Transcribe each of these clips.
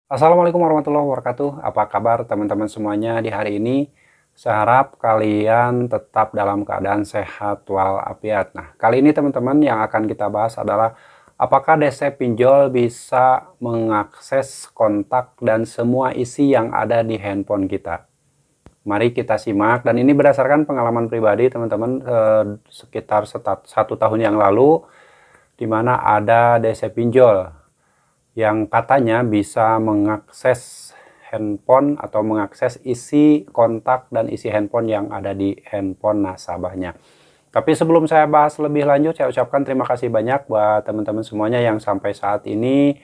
Assalamualaikum warahmatullahi wabarakatuh. Apa kabar teman-teman semuanya di hari ini? Saya harap kalian tetap dalam keadaan sehat walafiat. Nah, kali ini teman-teman yang akan kita bahas adalah apakah DC pinjol bisa mengakses kontak dan semua isi yang ada di handphone kita. Mari kita simak, dan ini berdasarkan pengalaman pribadi teman-teman sekitar 1 tahun yang lalu, di mana ada DC pinjol yang katanya bisa mengakses handphone atau mengakses isi kontak dan isi handphone yang ada di handphone nasabahnya. Tapi sebelum saya bahas lebih lanjut, saya ucapkan terima kasih banyak buat teman-teman semuanya yang sampai saat ini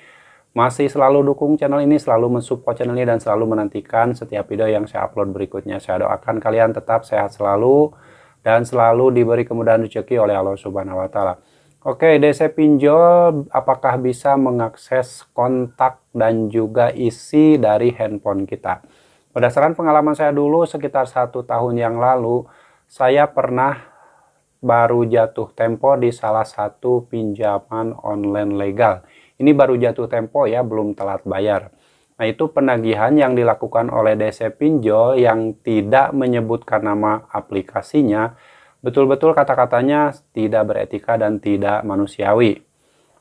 masih selalu dukung channel ini, selalu mensupport channel ini, dan selalu menantikan setiap video yang saya upload berikutnya. Saya doakan kalian tetap sehat selalu dan selalu diberi kemudahan rezeki oleh Allah Subhanahu wa Ta'ala. Oke, DC pinjol apakah bisa mengakses kontak dan juga isi dari handphone kita? Berdasarkan pengalaman saya dulu sekitar 1 tahun yang lalu, saya pernah baru jatuh tempo di salah satu pinjaman online legal. Ini baru jatuh tempo ya, belum telat bayar. Nah, itu penagihan yang dilakukan oleh DC pinjol yang tidak menyebutkan nama aplikasinya. Betul-betul kata-katanya tidak beretika dan tidak manusiawi.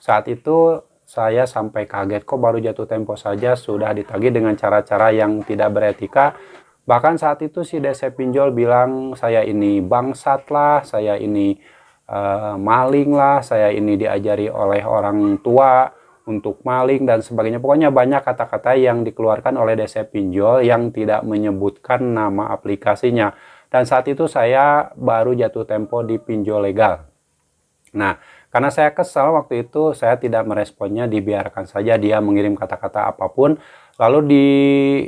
Saat itu saya sampai kaget, kok baru jatuh tempo saja sudah ditagih dengan cara-cara yang tidak beretika. Bahkan saat itu si DC pinjol bilang saya ini bangsat lah, saya ini maling lah, saya ini diajari oleh orang tua untuk maling dan sebagainya. Pokoknya banyak kata-kata yang dikeluarkan oleh DC pinjol yang tidak menyebutkan nama aplikasinya. Dan saat itu saya baru jatuh tempo di pinjol legal. Nah, karena saya kesal waktu itu, saya tidak meresponnya, dibiarkan saja dia mengirim kata-kata apapun. Lalu di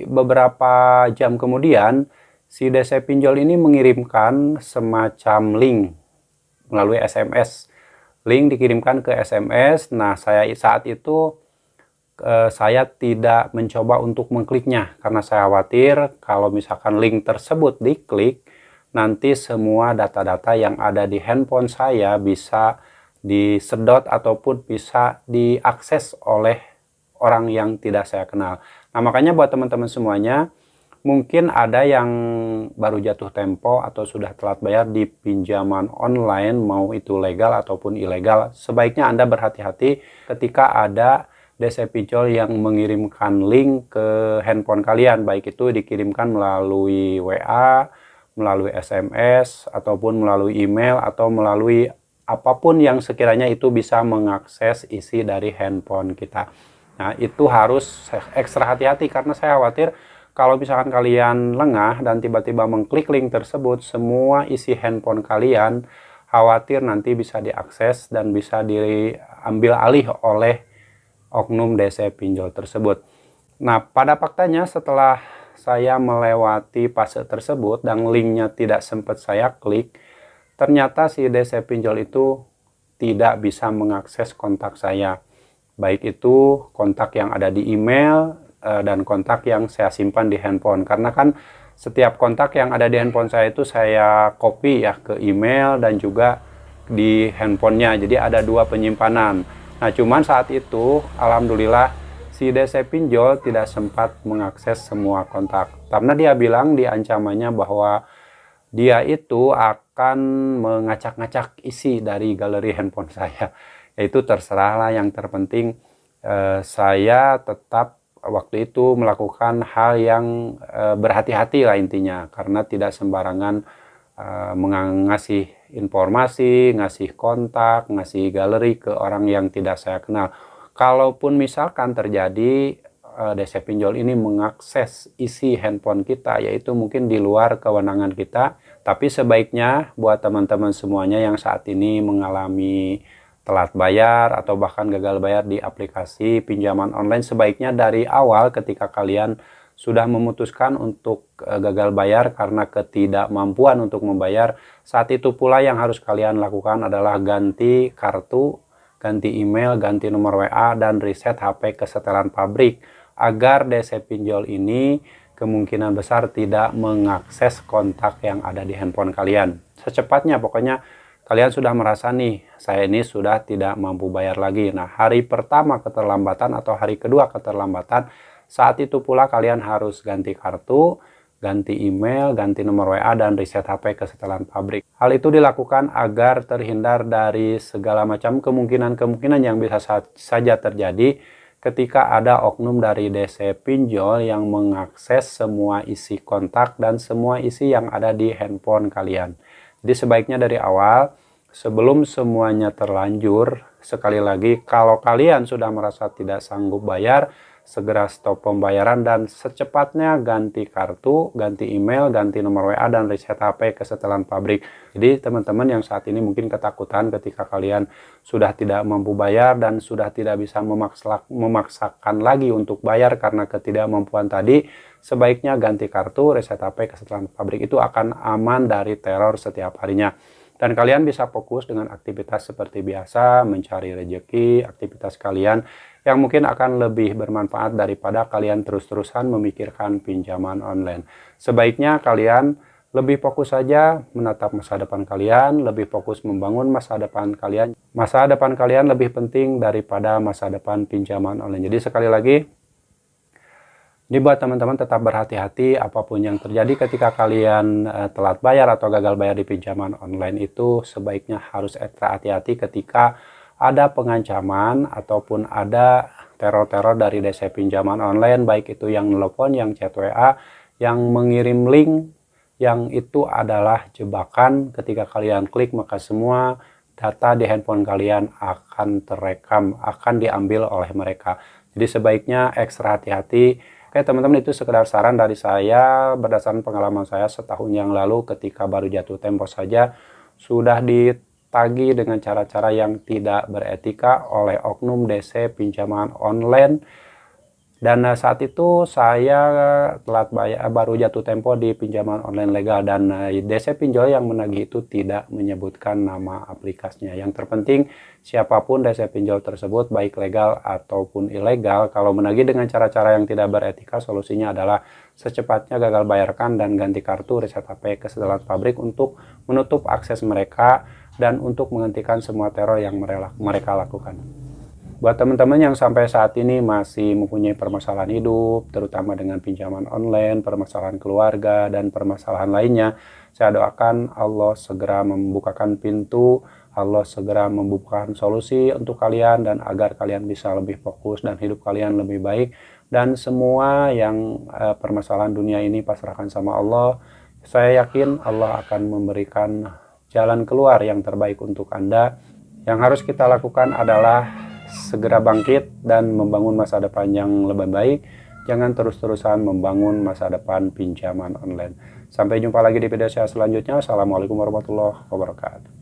beberapa jam kemudian, si DC pinjol ini mengirimkan semacam link melalui SMS. Link dikirimkan ke SMS. Nah, saat itu saya tidak mencoba untuk mengkliknya karena saya khawatir kalau misalkan link tersebut diklik, nanti semua data-data yang ada di handphone saya bisa disedot ataupun bisa diakses oleh orang yang tidak saya kenal. Nah, makanya buat teman-teman semuanya, mungkin ada yang baru jatuh tempo atau sudah telat bayar di pinjaman online, mau itu legal ataupun ilegal, sebaiknya Anda berhati-hati ketika ada DC pinjol yang mengirimkan link ke handphone kalian, baik itu dikirimkan melalui WA, melalui SMS, ataupun melalui email, atau melalui apapun yang sekiranya itu bisa mengakses isi dari handphone kita. Nah, itu harus ekstra hati-hati karena saya khawatir kalau misalkan kalian lengah dan tiba-tiba mengklik link tersebut, semua isi handphone kalian khawatir nanti bisa diakses dan bisa diambil alih oleh oknum DC pinjol tersebut. Nah, pada faktanya setelah saya melewati fase tersebut dan linknya tidak sempat saya klik, ternyata si DC pinjol itu tidak bisa mengakses kontak saya. Baik itu kontak yang ada di email dan kontak yang saya simpan di handphone. Karena kan setiap kontak yang ada di handphone saya itu saya copy ya ke email dan juga di handphonenya. Jadi ada dua penyimpanan. Nah, cuman saat itu alhamdulillah si DC pinjol tidak sempat mengakses semua kontak. Karena dia bilang di ancamannya bahwa dia itu akan mengacak-ngacak isi dari galeri handphone saya. Itu terserahlah, yang terpenting saya tetap waktu itu melakukan hal yang berhati-hati lah intinya. Karena tidak sembarangan ngasih informasi, ngasih kontak, ngasih galeri ke orang yang tidak saya kenal. Kalaupun misalkan terjadi DC pinjol ini mengakses isi handphone kita, yaitu mungkin di luar kewenangan kita, tapi sebaiknya buat teman-teman semuanya yang saat ini mengalami telat bayar atau bahkan gagal bayar di aplikasi pinjaman online, sebaiknya dari awal ketika kalian sudah memutuskan untuk gagal bayar karena ketidakmampuan untuk membayar, saat itu pula yang harus kalian lakukan adalah ganti kartu, ganti email, ganti nomor WA, dan reset HP ke setelan pabrik agar DC pinjol ini kemungkinan besar tidak mengakses kontak yang ada di handphone kalian. Secepatnya, pokoknya kalian sudah merasa nih, saya ini sudah tidak mampu bayar lagi. Nah, hari pertama keterlambatan atau hari kedua keterlambatan, saat itu pula kalian harus ganti kartu, ganti email, ganti nomor WA, dan reset HP kesetelan pabrik. Hal itu dilakukan agar terhindar dari segala macam kemungkinan-kemungkinan yang bisa saja terjadi ketika ada oknum dari DC pinjol yang mengakses semua isi kontak dan semua isi yang ada di handphone kalian. Jadi sebaiknya dari awal, sebelum semuanya terlanjur, sekali lagi kalau kalian sudah merasa tidak sanggup bayar, segera stop pembayaran dan secepatnya ganti kartu, ganti email, ganti nomor WA, dan reset HP kesetelan pabrik. Jadi teman-teman yang saat ini mungkin ketakutan ketika kalian sudah tidak mampu bayar dan sudah tidak bisa memaksakan lagi untuk bayar karena ketidakmampuan tadi, sebaiknya ganti kartu, reset HP kesetelan pabrik. Itu akan aman dari teror setiap harinya. Dan kalian bisa fokus dengan aktivitas seperti biasa, mencari rejeki, aktivitas kalian yang mungkin akan lebih bermanfaat daripada kalian terus-terusan memikirkan pinjaman online. Sebaiknya kalian lebih fokus saja menatap masa depan kalian, lebih fokus membangun masa depan kalian. Masa depan kalian lebih penting daripada masa depan pinjaman online. Jadi sekali lagi, ini buat teman-teman tetap berhati-hati apapun yang terjadi ketika kalian telat bayar atau gagal bayar di pinjaman online itu, sebaiknya harus ekstra hati-hati ketika ada pengancaman ataupun ada teror-teror dari DC pinjaman online, baik itu yang nelpon, yang chat WA, yang mengirim link, yang itu adalah jebakan. Ketika kalian klik maka semua data di handphone kalian akan terekam, akan diambil oleh mereka. Jadi sebaiknya ekstra hati-hati. Oke teman-teman, itu sekedar saran dari saya berdasarkan pengalaman saya setahun yang lalu ketika baru jatuh tempo saja sudah ditagih dengan cara-cara yang tidak beretika oleh oknum DC pinjaman online. Dan saat itu saya telat bayar, baru jatuh tempo di pinjaman online legal, dan DC pinjol yang menagih itu tidak menyebutkan nama aplikasinya. Yang terpenting siapapun DC pinjol tersebut, baik legal ataupun ilegal, kalau menagih dengan cara-cara yang tidak beretika, solusinya adalah secepatnya gagal bayarkan dan ganti kartu, reset HP kesetelan pabrik untuk menutup akses mereka dan untuk menghentikan semua teror yang mereka lakukan. Buat teman-teman yang sampai saat ini masih mempunyai permasalahan hidup, terutama dengan pinjaman online, permasalahan keluarga, dan permasalahan lainnya, saya doakan Allah segera membukakan pintu, Allah segera membukakan solusi untuk kalian, dan agar kalian bisa lebih fokus dan hidup kalian lebih baik. Dan semua yang permasalahan dunia ini pasrahkan sama Allah. Saya yakin Allah akan memberikan jalan keluar yang terbaik untuk Anda. Yang harus kita lakukan adalah segera bangkit dan membangun masa depan yang lebih baik. Jangan terus-terusan membangun masa depan pinjaman online. Sampai jumpa lagi di video saya selanjutnya. Assalamualaikum warahmatullahi wabarakatuh.